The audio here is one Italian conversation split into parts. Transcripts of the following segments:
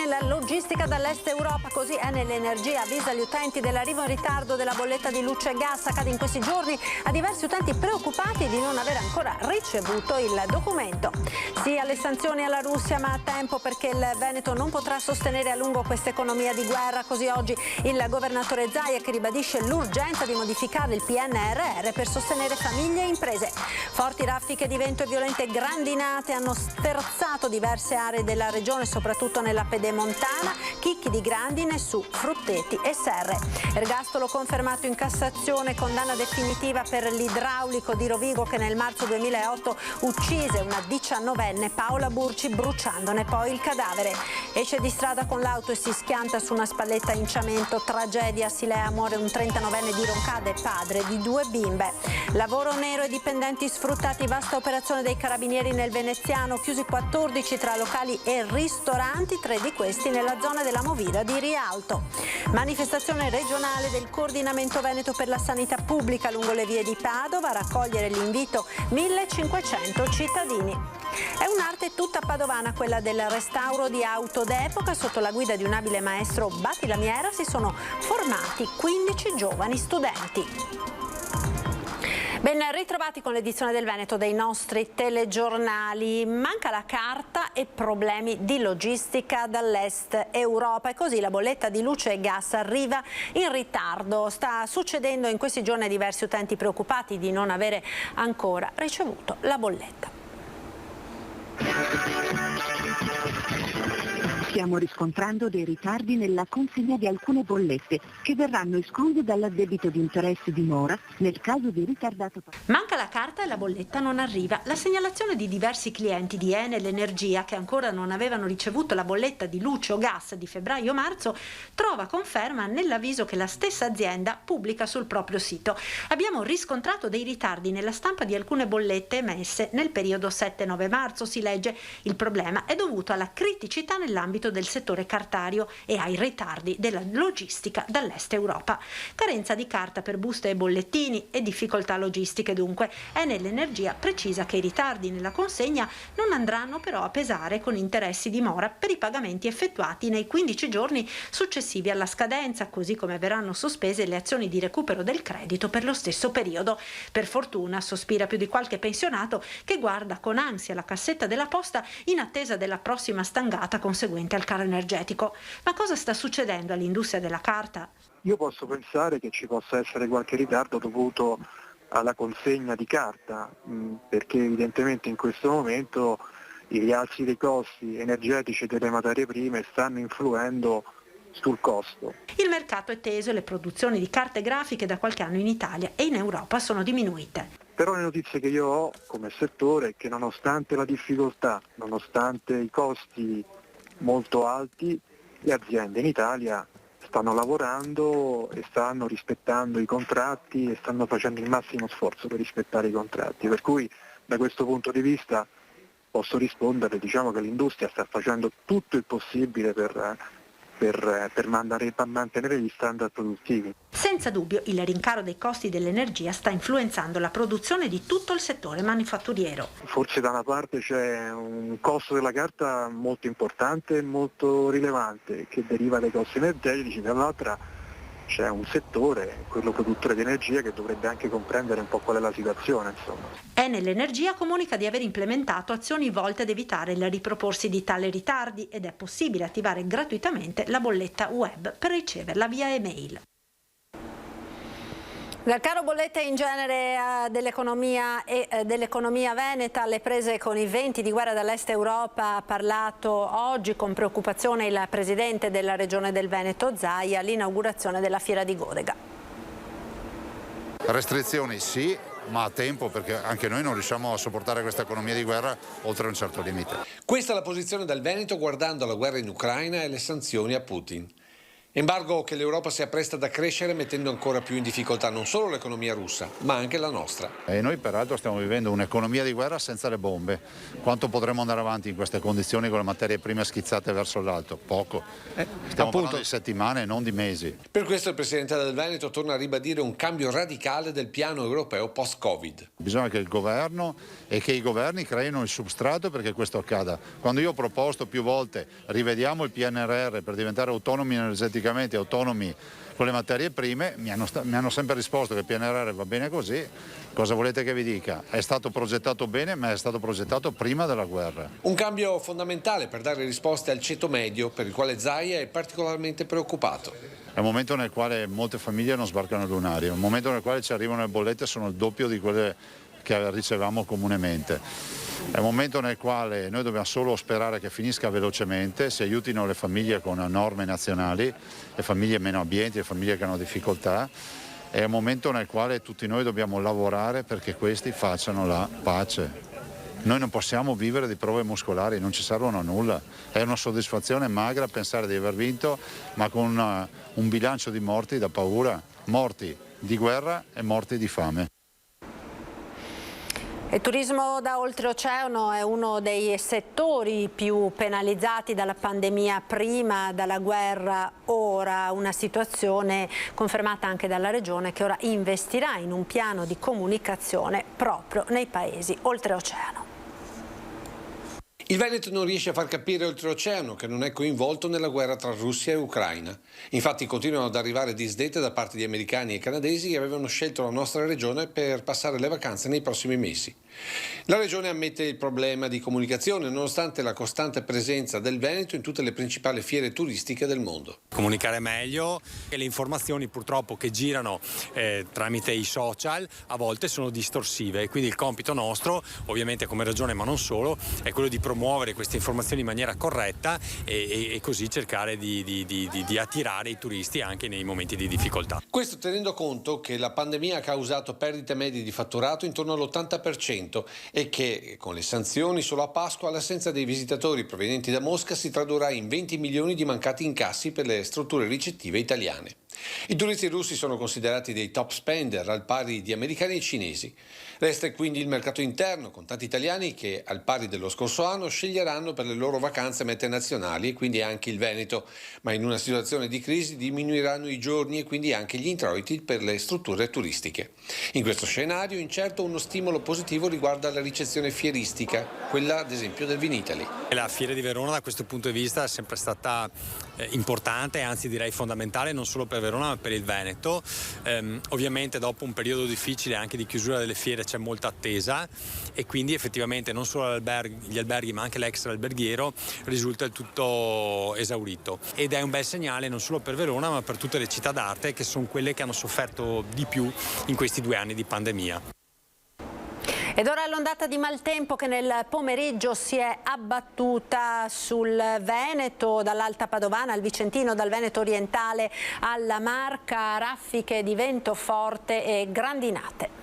nella logistica dall'est Europa, così Enel Energia avvisa gli utenti dell'arrivo in ritardo della bolletta di luce e gas. Accade in questi giorni a diversi utenti preoccupati di non aver ancora ricevuto il documento. Sì alle sanzioni alla Russia, ma a tempo, perché il Veneto non potrà sostenere a lungo questa economia di guerra. Così oggi il governatore Zaia che ribadisce l'urgenza di modificare il PNRR per sostenere famiglie e imprese. Forti raffiche di vento e violente grandinate hanno sterzato diverse aree della regione, soprattutto nella pedemontana, chicchi di grandine su Frutteti e Serre. Ergastolo confermato in Cassazione, condanna definitiva per l'idraulico di Rovigo che nel marzo 2008 uccise una 19enne Paola Burci bruciandone poi il cadavere. Esce di strada con l'auto e si schianta su una spalletta in cemento. Tragedia a Silea, muore un 39enne di Roncade, padre di 2 bimbe. Lavoro nero e dipendenti sfruttati, vasta operazione dei carabinieri nel Veneziano, chiusi 14 tra locali e ristoranti, 3 di questi nella zona della Movida di Rialto. Manifestazione regionale del Coordinamento Veneto per la Sanità Pubblica lungo le vie di Padova, a raccogliere l'invito 1500 cittadini. È un'arte tutta padovana quella del restauro di auto d'epoca. Sotto la guida di un abile maestro battilamiera si sono formati 15 giovani studenti. Ben ritrovati con l'edizione del Veneto dei nostri telegiornali. Manca la carta e problemi di logistica dall'est Europa, e così la bolletta di luce e gas arriva in ritardo. Sta succedendo in questi giorni a diversi utenti preoccupati di non avere ancora ricevuto la bolletta. Stiamo riscontrando dei ritardi nella consegna di alcune bollette che verranno escluse dall'addebito di interessi di mora nel caso di ritardato pagamento. Manca la carta e la bolletta non arriva. La segnalazione di diversi clienti di Enel Energia che ancora non avevano ricevuto la bolletta di luce o gas di febbraio-marzo trova conferma nell'avviso che la stessa azienda pubblica sul proprio sito. Abbiamo riscontrato dei ritardi nella stampa di alcune bollette emesse nel periodo 7-9 marzo, si legge. Il problema è dovuto alla criticità nell'ambito del settore cartario e ai ritardi della logistica dall'est Europa. Carenza di carta per buste e bollettini e difficoltà logistiche dunque. Enel Energia precisa che i ritardi nella consegna non andranno però a pesare con interessi di mora per i pagamenti effettuati nei 15 giorni successivi alla scadenza, così come verranno sospese le azioni di recupero del credito per lo stesso periodo. Per fortuna, sospira più di qualche pensionato che guarda con ansia la cassetta della posta in attesa della prossima stangata conseguente al caro energetico. Ma cosa sta succedendo all'industria della carta? Io posso pensare che ci possa essere qualche ritardo dovuto alla consegna di carta, perché evidentemente in questo momento i rialzi dei costi energetici delle materie prime stanno influendo sul costo. Il mercato è teso e le produzioni di carte grafiche da qualche anno in Italia e in Europa sono diminuite. Però le notizie che io ho come settore è che nonostante la difficoltà, nonostante i costi molto alti, le aziende in Italia stanno lavorando e stanno rispettando i contratti e stanno facendo il massimo sforzo per rispettare i contratti, per cui da questo punto di vista posso rispondere, diciamo che l'industria sta facendo tutto il possibile per mantenere gli standard produttivi. Senza dubbio il rincaro dei costi dell'energia sta influenzando la produzione di tutto il settore manifatturiero. Forse da una parte c'è un costo della carta molto importante e molto rilevante che deriva dai costi energetici, dall'altra c'è un settore, quello produttore di energia, che dovrebbe anche comprendere un po' qual è la situazione, insomma. Enel Energia comunica di aver implementato azioni volte ad evitare il riproporsi di tali ritardi ed è possibile attivare gratuitamente la bolletta web per riceverla via email. Dal caro bollette in genere dell'economia e dell'economia veneta alle prese con i venti di guerra dall'est Europa, ha parlato oggi con preoccupazione il presidente della regione del Veneto Zaia all'inaugurazione della fiera di Godega. Restrizioni sì, ma a tempo, perché anche noi non riusciamo a sopportare questa economia di guerra oltre un certo limite. Questa è la posizione del Veneto guardando la guerra in Ucraina e le sanzioni a Putin. Embargo che l'Europa si appresta ad accrescere mettendo ancora più in difficoltà non solo l'economia russa, ma anche la nostra. E noi peraltro stiamo vivendo un'economia di guerra senza le bombe. Quanto potremo andare avanti in queste condizioni con le materie prime schizzate verso l'alto? Poco. Stiamo parlando di settimane, non di mesi. Per questo il Presidente del Veneto torna a ribadire un cambio radicale del piano europeo post-Covid. Bisogna che il governo e che i governi creino il substrato perché questo accada. Quando io ho proposto più volte rivediamo il PNRR per diventare autonomi energeticamente, autonomi con le materie prime, mi hanno sempre risposto che il PNRR va bene così. Cosa volete che vi dica? È stato progettato bene, ma è stato progettato prima della guerra. Un cambio fondamentale per dare risposte al ceto medio, per il quale Zaia è particolarmente preoccupato. È un momento nel quale molte famiglie non sbarcano lunari, è un momento nel quale ci arrivano le bollette sono il doppio di quelle che ricevamo comunemente. È un momento nel quale noi dobbiamo solo sperare che finisca velocemente, si aiutino le famiglie con norme nazionali, le famiglie meno abbienti, le famiglie che hanno difficoltà. È un momento nel quale tutti noi dobbiamo lavorare perché questi facciano la pace. Noi non possiamo vivere di prove muscolari, non ci servono a nulla. È una soddisfazione magra pensare di aver vinto, ma con un bilancio di morti da paura, morti di guerra e morti di fame. Il turismo da oltreoceano è uno dei settori più penalizzati dalla pandemia prima, dalla guerra ora, una situazione confermata anche dalla Regione che ora investirà in un piano di comunicazione proprio nei paesi oltreoceano. Il Veneto non riesce a far capire oltreoceano che non è coinvolto nella guerra tra Russia e Ucraina. Infatti continuano ad arrivare disdette da parte di americani e canadesi che avevano scelto la nostra regione per passare le vacanze nei prossimi mesi. La regione ammette il problema di comunicazione nonostante la costante presenza del Veneto in tutte le principali fiere turistiche del mondo. Comunicare meglio e le informazioni purtroppo che girano tramite i social a volte sono distorsive e quindi il compito nostro, ovviamente come regione ma non solo, è quello di promuovere queste informazioni in maniera corretta e così cercare di attirare i turisti anche nei momenti di difficoltà. Questo tenendo conto che la pandemia ha causato perdite medie di fatturato intorno all'80% e che con le sanzioni solo a Pasqua l'assenza dei visitatori provenienti da Mosca si tradurrà in 20 milioni di mancati incassi per le strutture ricettive italiane. I turisti russi sono considerati dei top spender al pari di americani e cinesi. Resta quindi il mercato interno con tanti italiani che al pari dello scorso anno sceglieranno per le loro vacanze mete nazionali e quindi anche il Veneto, ma in una situazione di crisi diminuiranno i giorni e quindi anche gli introiti per le strutture turistiche. In questo scenario incerto uno stimolo positivo riguarda la ricezione fieristica, quella ad esempio del Vinitaly. La Fiera di Verona da questo punto di vista è sempre stata importante, anzi direi fondamentale non solo per Verona ma per il Veneto. Ovviamente dopo un periodo difficile anche di chiusura delle fiere c'è molta attesa e quindi effettivamente non solo gli alberghi ma anche l'extra alberghiero risulta il tutto esaurito ed è un bel segnale non solo per Verona ma per tutte le città d'arte che sono quelle che hanno sofferto di più in questi 2 anni di pandemia. Ed ora l'ondata di maltempo che nel pomeriggio si è abbattuta sul Veneto, dall'Alta Padovana al Vicentino, dal Veneto orientale alla Marca, raffiche di vento forte e grandinate.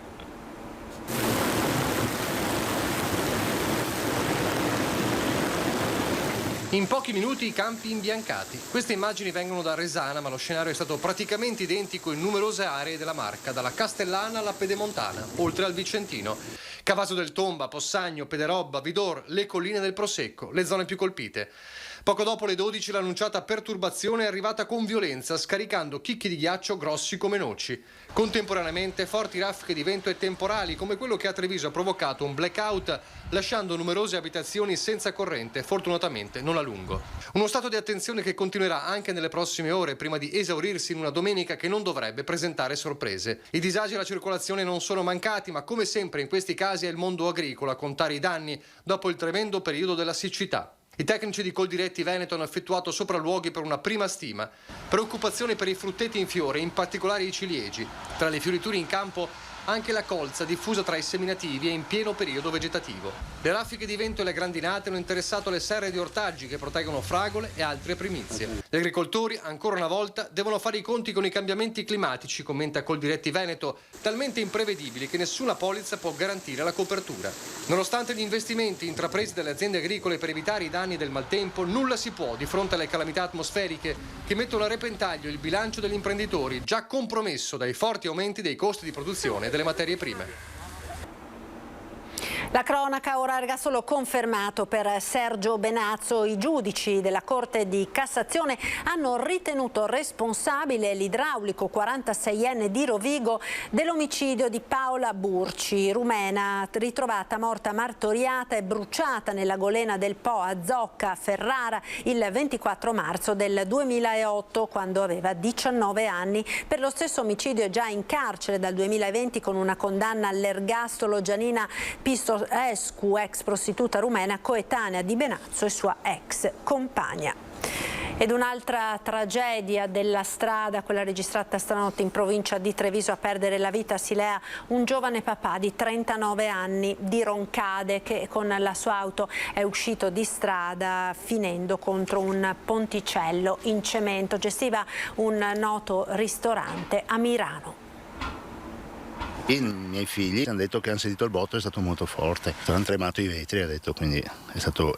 In pochi minuti i campi imbiancati. Queste immagini vengono da Resana, ma lo scenario è stato praticamente identico in numerose aree della Marca, dalla Castellana alla Pedemontana, oltre al Vicentino. Cavaso del Tomba, Possagno, Pederobba, Vidor, le colline del Prosecco, le zone più colpite. Poco dopo le 12 l'annunciata perturbazione è arrivata con violenza, scaricando chicchi di ghiaccio grossi come noci. Contemporaneamente forti raffiche di vento e temporali, come quello che a Treviso ha provocato un blackout, lasciando numerose abitazioni senza corrente, fortunatamente non a lungo. Uno stato di attenzione che continuerà anche nelle prossime ore, prima di esaurirsi in una domenica che non dovrebbe presentare sorprese. I disagi alla circolazione non sono mancati, ma come sempre in questi casi è il mondo agricolo a contare i danni dopo il tremendo periodo della siccità. I tecnici di Coldiretti Veneto hanno effettuato sopralluoghi per una prima stima. Preoccupazione per i frutteti in fiore, in particolare i ciliegi. Tra le fioriture in campo anche la colza diffusa tra i seminativi è in pieno periodo vegetativo. Le raffiche di vento e le grandinate hanno interessato le serre di ortaggi che proteggono fragole e altre primizie. Gli agricoltori, ancora una volta, devono fare i conti con i cambiamenti climatici, commenta Coldiretti Veneto, talmente imprevedibili che nessuna polizza può garantire la copertura. Nonostante gli investimenti intrapresi dalle aziende agricole per evitare i danni del maltempo, nulla si può di fronte alle calamità atmosferiche che mettono a repentaglio il bilancio degli imprenditori, già compromesso dai forti aumenti dei costi di produzione delle materie prime. La cronaca, ora ergastolo confermato per Sergio Benazzo. I giudici della Corte di Cassazione hanno ritenuto responsabile l'idraulico 46enne di Rovigo dell'omicidio di Paola Burci, rumena, ritrovata morta martoriata e bruciata nella golena del Po a Zocca, Ferrara, il 24 marzo del 2008, quando aveva 19 anni. Per lo stesso omicidio è già in carcere dal 2020 con una condanna all'ergastolo Gianina Pistosescu, ex prostituta rumena coetanea di Benazzo e sua ex compagna. Ed un'altra tragedia della strada, quella registrata stanotte in provincia di Treviso. A perdere la vita a Silea un giovane papà di 39 anni di Roncade che con la sua auto è uscito di strada finendo contro un ponticello in cemento. Gestiva un noto ristorante a Mirano. I miei figli hanno detto che hanno sentito il botto, è stato molto forte, hanno tremato i vetri, ha detto, quindi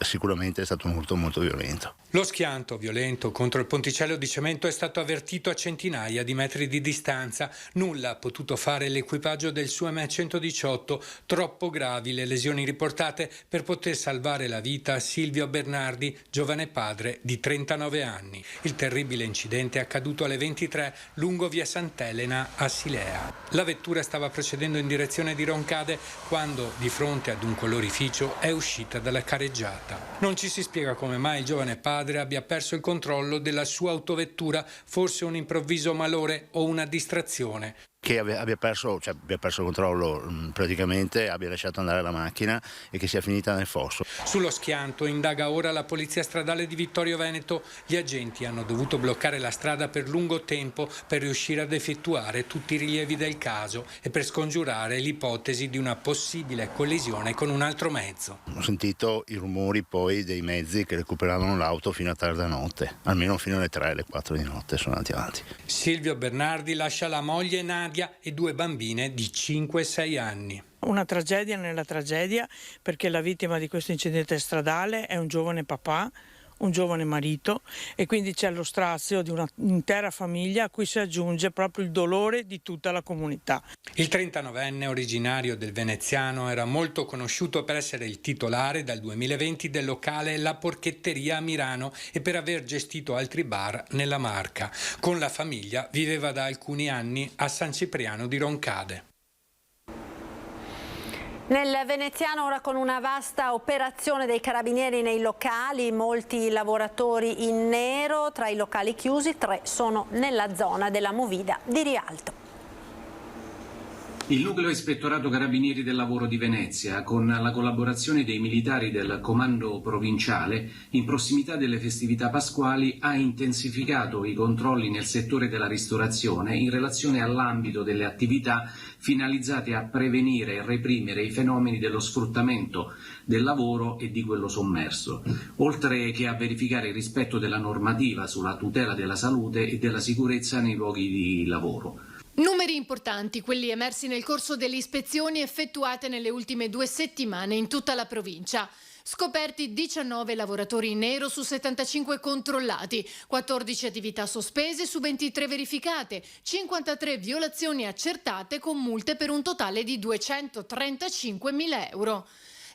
sicuramente è stato molto violento. Lo schianto violento contro il ponticello di cemento è stato avvertito a centinaia di metri di distanza. Nulla ha potuto fare l'equipaggio del suo M118, troppo gravi le lesioni riportate per poter salvare la vita a Silvio Bernardi, giovane padre di 39 anni. Il terribile incidente è accaduto alle 23 lungo via Sant'Elena a Silea. La vettura stava procedendo in direzione di Roncade quando, di fronte ad un colorificio, è uscita dalla careggiata. Non ci si spiega come mai il giovane padre abbia perso il controllo della sua autovettura, forse un improvviso malore o una distrazione. Che abbia perso il controllo praticamente, abbia lasciato andare la macchina e che sia finita nel fosso. Sullo schianto indaga ora la Polizia Stradale di Vittorio Veneto. Gli agenti hanno dovuto bloccare la strada per lungo tempo per riuscire ad effettuare tutti i rilievi del caso e per scongiurare l'ipotesi di una possibile collisione con un altro mezzo. Ho sentito i rumori poi dei mezzi che recuperavano l'auto fino a tarda notte, almeno fino alle 3, alle 4 di notte sono andati avanti. Silvio Bernardi lascia la moglie Nadia e 2 bambine di 5 e 6 anni. Una tragedia nella tragedia, perché la vittima di questo incidente stradale è un giovane papà, un giovane marito, e quindi c'è lo strazio di un'intera famiglia a cui si aggiunge proprio il dolore di tutta la comunità. Il 39enne originario del Veneziano era molto conosciuto per essere il titolare dal 2020 del locale La Porchetteria a Mirano e per aver gestito altri bar nella Marca. Con la famiglia viveva da alcuni anni a San Cipriano di Roncade. Nel Veneziano ora con una vasta operazione dei carabinieri nei locali, molti lavoratori in nero, tra i locali chiusi 3 sono nella zona della Movida di Rialto. Il nucleo ispettorato carabinieri del lavoro di Venezia, con la collaborazione dei militari del comando provinciale, in prossimità delle festività pasquali, ha intensificato i controlli nel settore della ristorazione in relazione all'ambito delle attività finalizzate a prevenire e reprimere i fenomeni dello sfruttamento del lavoro e di quello sommerso, oltre che a verificare il rispetto della normativa sulla tutela della salute e della sicurezza nei luoghi di lavoro. Numeri importanti, quelli emersi nel corso delle ispezioni effettuate nelle ultime 2 settimane in tutta la provincia. Scoperti 19 lavoratori in nero su 75 controllati, 14 attività sospese su 23 verificate, 53 violazioni accertate con multe per un totale di 235.000 euro.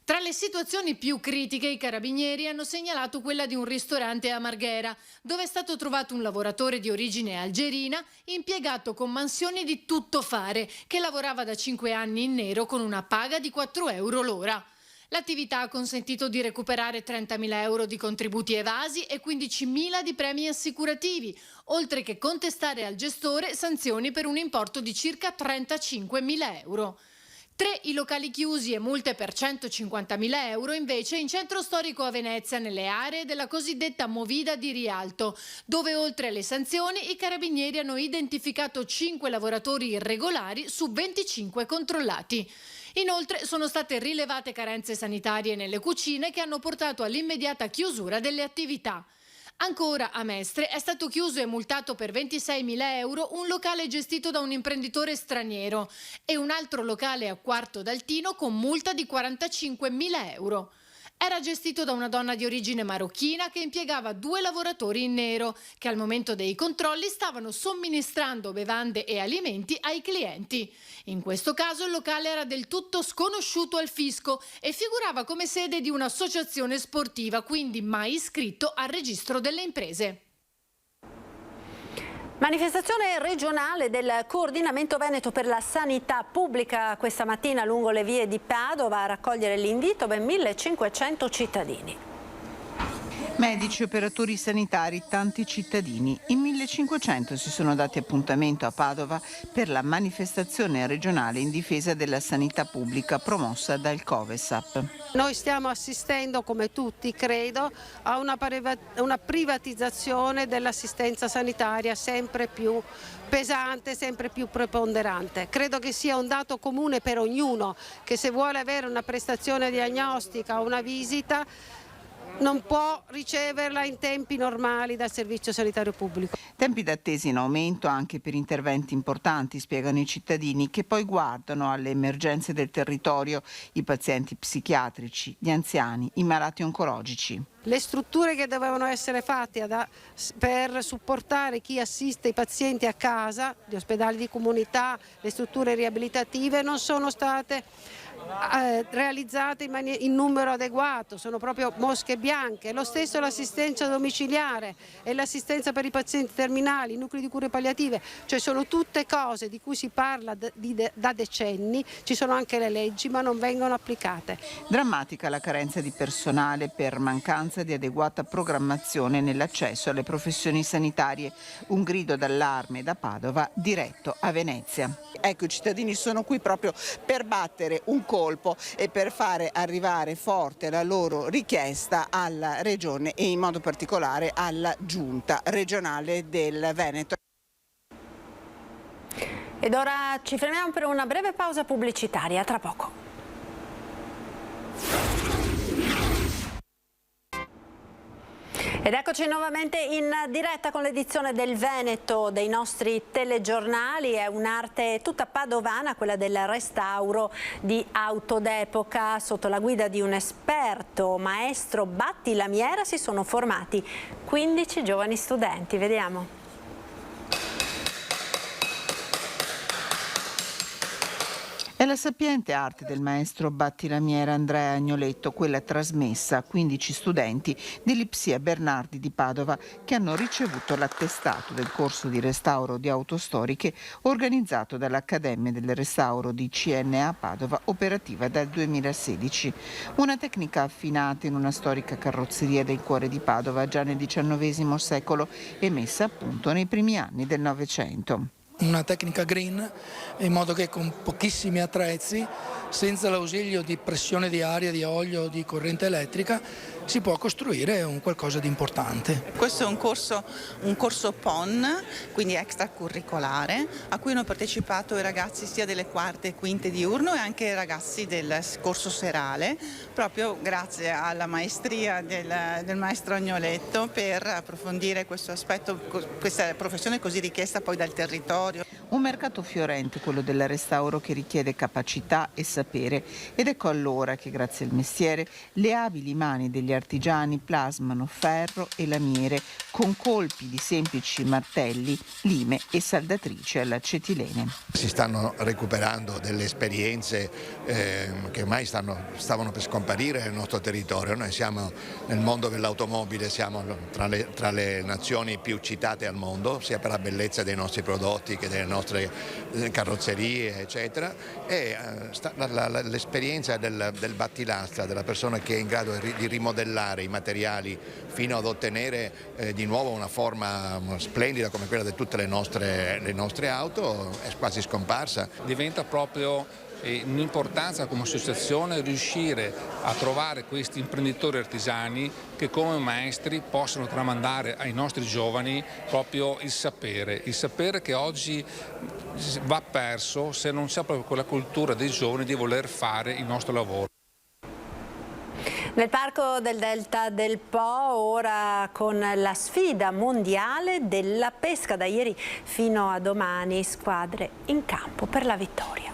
Tra le situazioni più critiche, i carabinieri hanno segnalato quella di un ristorante a Marghera, dove è stato trovato un lavoratore di origine algerina, impiegato con mansioni di tuttofare, che lavorava da 5 anni in nero con una paga di 4 euro l'ora. L'attività ha consentito di recuperare 30.000 euro di contributi evasi e 15.000 di premi assicurativi, oltre che contestare al gestore sanzioni per un importo di circa 35.000 euro. 3 i locali chiusi e multe per 150.000 euro invece in centro storico a Venezia, nelle aree della cosiddetta Movida di Rialto, dove oltre alle sanzioni i carabinieri hanno identificato 5 lavoratori irregolari su 25 controllati. Inoltre sono state rilevate carenze sanitarie nelle cucine che hanno portato all'immediata chiusura delle attività. Ancora a Mestre è stato chiuso e multato per 26.000 euro un locale gestito da un imprenditore straniero e un altro locale a Quarto d'Altino con multa di 45.000 euro. Era gestito da una donna di origine marocchina che impiegava 2 lavoratori in nero che al momento dei controlli stavano somministrando bevande e alimenti ai clienti. In questo caso il locale era del tutto sconosciuto al fisco e figurava come sede di un'associazione sportiva, quindi mai iscritto al registro delle imprese. Manifestazione regionale del Coordinamento Veneto per la Sanità Pubblica questa mattina lungo le vie di Padova a raccogliere l'invito ben 1.500 cittadini. Medici, operatori sanitari, tanti cittadini. In 1.500 si sono dati appuntamento a Padova per la manifestazione regionale in difesa della sanità pubblica promossa dal Covesap. Noi stiamo assistendo, come tutti credo, a una privatizzazione dell'assistenza sanitaria sempre più pesante, sempre più preponderante. Credo che sia un dato comune per ognuno che se vuole avere una prestazione diagnostica o una visita non può riceverla in tempi normali dal servizio sanitario pubblico. Tempi d'attesa in aumento anche per interventi importanti, spiegano i cittadini, che poi guardano alle emergenze del territorio, i pazienti psichiatrici, gli anziani, i malati oncologici. Le strutture che dovevano essere fatte per supportare chi assiste i pazienti a casa, gli ospedali di comunità, le strutture riabilitative, non sono state realizzate in numero adeguato, sono proprio mosche bianche. Lo stesso l'assistenza domiciliare e l'assistenza per i pazienti terminali, i nuclei di cure palliative, cioè sono tutte cose di cui si parla da decenni, ci sono anche le leggi ma non vengono applicate. Drammatica la carenza di personale per mancanza di adeguata programmazione nell'accesso alle professioni sanitarie, un grido d'allarme da Padova diretto a Venezia. Ecco, i cittadini sono qui proprio per battere un colpo e per fare arrivare forte la loro richiesta alla Regione e in modo particolare alla Giunta regionale del Veneto. Ed ora ci fermiamo per una breve pausa pubblicitaria, tra poco. Ed eccoci nuovamente in diretta con l'edizione del Veneto dei nostri telegiornali. È un'arte tutta padovana, quella del restauro di auto d'epoca. Sotto la guida di un esperto, maestro Batti Lamiera, si sono formati 15 giovani studenti. Vediamo. È la sapiente arte del maestro battilamiere Andrea Agnoletto, quella trasmessa a 15 studenti dell'Ipsia Bernardi di Padova che hanno ricevuto l'attestato del corso di restauro di auto storiche organizzato dall'Accademia del Restauro di CNA Padova, operativa dal 2016. Una tecnica affinata in una storica carrozzeria del cuore di Padova già nel XIX secolo e messa a punto nei primi anni del Novecento. Una tecnica green, in modo che con pochissimi attrezzi, senza l'ausilio di pressione di aria, di olio, di corrente elettrica, si può costruire un qualcosa di importante. Questo è un corso PON, quindi extracurricolare, a cui hanno partecipato i ragazzi sia delle quarte e quinte diurno e anche i ragazzi del corso serale, proprio grazie alla maestria del maestro Agnoletto per approfondire questo aspetto, questa professione così richiesta poi dal territorio. Un mercato fiorente, quello del restauro, che richiede capacità e sapere, ed ecco allora che grazie al mestiere le abili mani degli artigiani plasmano ferro e lamiere con colpi di semplici martelli, lime e saldatrici all'acetilene. Si stanno recuperando delle esperienze che ormai stavano per scomparire nel nostro territorio. Noi siamo nel mondo dell'automobile, siamo tra le nazioni più citate al mondo, sia per la bellezza dei nostri prodotti che delle nostre carrozzerie, eccetera, e l'esperienza del battilastra, della persona che è in grado di rimodellare i materiali fino ad ottenere di nuovo una forma splendida come quella di tutte le nostre auto, è quasi scomparsa. Diventa proprio un'importanza come associazione riuscire a trovare questi imprenditori artigiani che come maestri possano tramandare ai nostri giovani proprio il sapere che oggi va perso se non c'è proprio quella cultura dei giovani di voler fare il nostro lavoro. Nel Parco del Delta del Po ora con la sfida mondiale della pesca, da ieri fino a domani squadre in campo per la vittoria.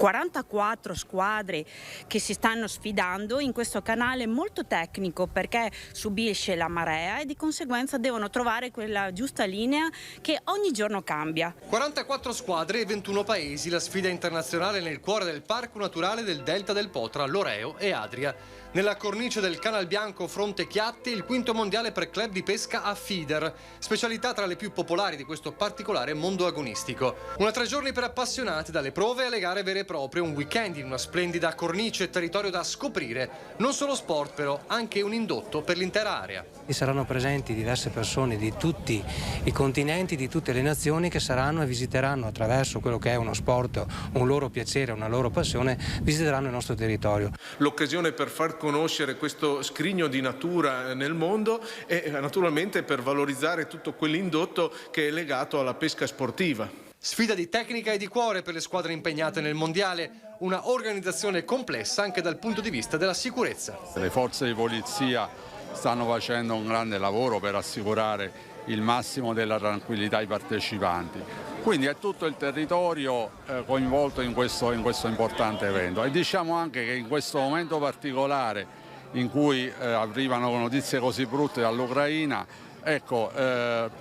44 squadre che si stanno sfidando in questo canale molto tecnico, perché subisce la marea e di conseguenza devono trovare quella giusta linea che ogni giorno cambia. 44 squadre e 21 paesi, la sfida internazionale nel cuore del Parco Naturale del Delta del Po tra Loreo e Adria. Nella cornice del Canal Bianco Fronte Chiatti, il quinto mondiale per club di pesca a feeder, specialità tra le più popolari di questo particolare mondo agonistico. Una 3 giorni per appassionati, dalle prove alle gare vere e proprie, un weekend in una splendida cornice e territorio da scoprire. Non solo sport però, anche un indotto per l'intera area. Saranno presenti diverse persone di tutti i continenti, di tutte le nazioni, che saranno e visiteranno attraverso quello che è uno sport, un loro piacere, una loro passione, visiteranno il nostro territorio. L'occasione per far conoscere questo scrigno di natura nel mondo e naturalmente per valorizzare tutto quell'indotto che è legato alla pesca sportiva. Sfida di tecnica e di cuore per le squadre impegnate nel mondiale, una organizzazione complessa anche dal punto di vista della sicurezza. Le forze di polizia stanno facendo un grande lavoro per assicurare il massimo della tranquillità ai partecipanti. Quindi è tutto il territorio coinvolto in questo importante evento, e diciamo anche che in questo momento particolare in cui arrivano notizie così brutte dall'Ucraina, ecco,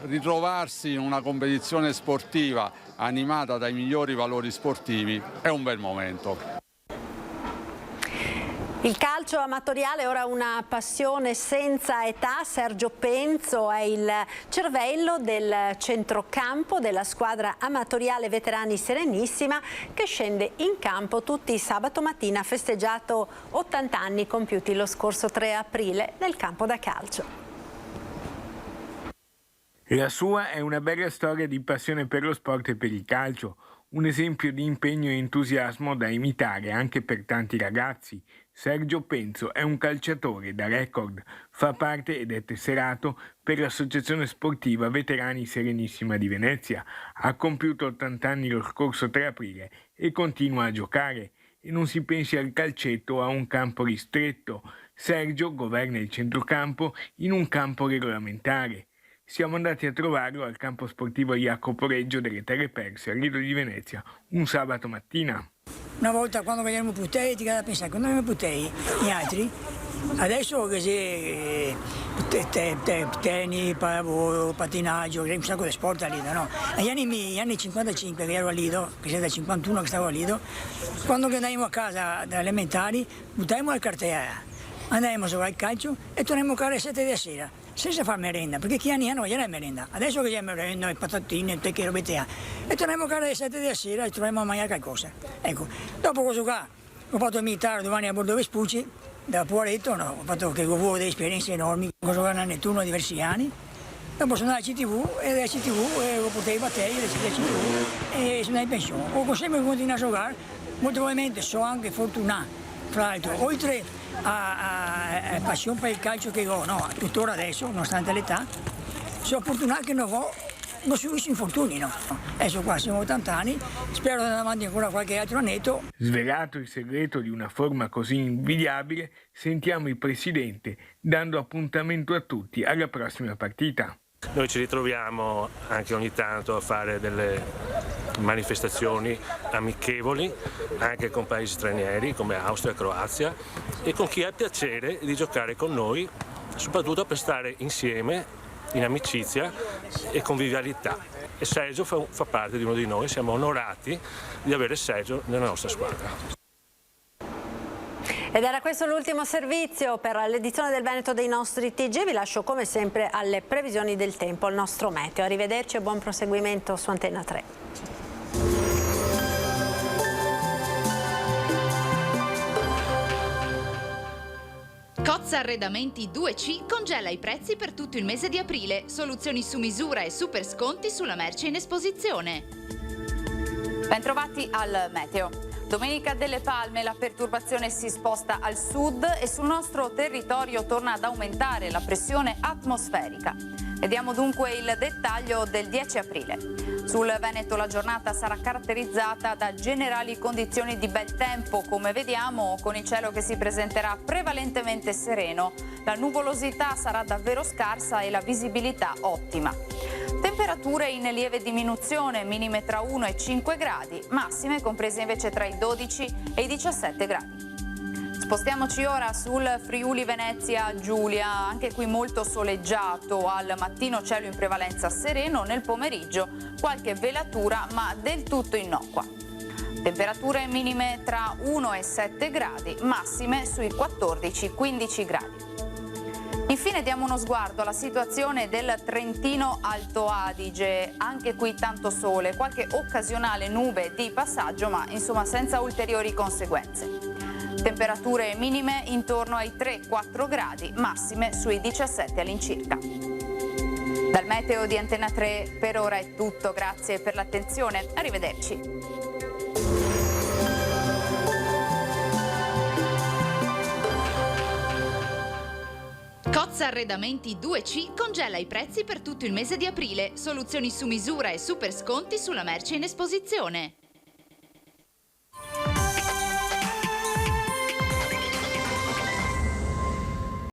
ritrovarsi in una competizione sportiva animata dai migliori valori sportivi è un bel momento. Il calcio amatoriale ora una passione senza età. Sergio Penzo è il cervello del centrocampo della squadra amatoriale Veterani Serenissima, che scende in campo tutti i sabato mattina. Ha festeggiato 80 anni compiuti lo scorso 3 aprile nel campo da calcio. La sua è una bella storia di passione per lo sport e per il calcio, un esempio di impegno e entusiasmo da imitare anche per tanti ragazzi. Sergio Penzo è un calciatore da record, fa parte ed è tesserato per l'associazione sportiva Veterani Serenissima di Venezia, ha compiuto 80 anni lo scorso 3 aprile e continua a giocare. E non si pensi al calcetto a un campo ristretto. Sergio governa il centrocampo in un campo regolamentare. Siamo andati a trovarlo al campo sportivo Jacopo Reggio delle Terre Perse, a Lido di Venezia, un sabato mattina. Una volta quando vediamo Putei ti cada pensare, quando vediamo Putei, gli altri, adesso che tennis, pallavolo, pattinaggio, un sacco di sport a Lido, no? Negli anni 55 che ero a Lido, che sei dal 51 che stavo a Lido, quando andavamo a casa da elementari, butavamo la cartella, andavamo a giocare al calcio e tornavamo a casa alle 7 della sera, senza fare merenda, perché chi anni hanno non era merenda. Adesso che c'è merenda, i patatine, te che robette ha. E torniamo a casa alle 7 della sera e troviamo a mangiare qualcosa. Ecco, dopo questo qua, ho fatto il militare 2 anni a Bordo Vespucci, da Puaretto, no, ho fatto che avevo delle esperienze enormi, ho giocato a Nettuno diversi anni. Dopo sono andato alla CTV e dalla CTV potevo i battelli della CTV e sono andato in pensione. Ho sempre continuato a giocare, molto probabilmente sono anche fortunato, tra l'altro, oltre a passione per il calcio che ho, no, tuttora adesso, nonostante l'età, sono fortunato che non subisco infortuni, no. Adesso qua siamo 80 anni, spero di andare avanti ancora qualche altro annetto. Svelato il segreto di una forma così invidiabile, sentiamo il presidente dando appuntamento a tutti alla prossima partita. Noi ci ritroviamo anche ogni tanto a fare delle manifestazioni amichevoli anche con paesi stranieri come Austria e Croazia, e con chi ha piacere di giocare con noi, soprattutto per stare insieme in amicizia e convivialità. E Sergio fa parte di uno di noi, siamo onorati di avere Sergio nella nostra squadra. Ed era questo l'ultimo servizio per l'edizione del Veneto dei nostri TG. Vi lascio come sempre alle previsioni del tempo, al nostro meteo. Arrivederci e buon proseguimento su Antenna 3. Cozze Cozza Arredamenti 2C congela i prezzi per tutto il mese di aprile. Soluzioni su misura e super sconti sulla merce in esposizione. Bentrovati al meteo. Domenica delle Palme la perturbazione si sposta al sud e sul nostro territorio torna ad aumentare la pressione atmosferica. Vediamo dunque il dettaglio del 10 aprile. Sul Veneto la giornata sarà caratterizzata da generali condizioni di bel tempo, come vediamo, con il cielo che si presenterà prevalentemente sereno. La nuvolosità sarà davvero scarsa e la visibilità ottima. Temperature in lieve diminuzione, minime tra 1 e 5 gradi, massime comprese invece tra i 12 e i 17 gradi. Spostiamoci ora sul Friuli Venezia Giulia, anche qui molto soleggiato, al mattino cielo in prevalenza sereno, nel pomeriggio qualche velatura ma del tutto innocua. Temperature minime tra 1 e 7 gradi, massime sui 14-15 gradi. Infine diamo uno sguardo alla situazione del Trentino Alto Adige, anche qui tanto sole, qualche occasionale nube di passaggio ma insomma senza ulteriori conseguenze. Temperature minime intorno ai 3-4 gradi, massime sui 17 all'incirca. Dal meteo di Antena 3 per ora è tutto, grazie per l'attenzione, arrivederci. Cozza Arredamenti 2C congela i prezzi per tutto il mese di aprile. Soluzioni su misura e super sconti sulla merce in esposizione.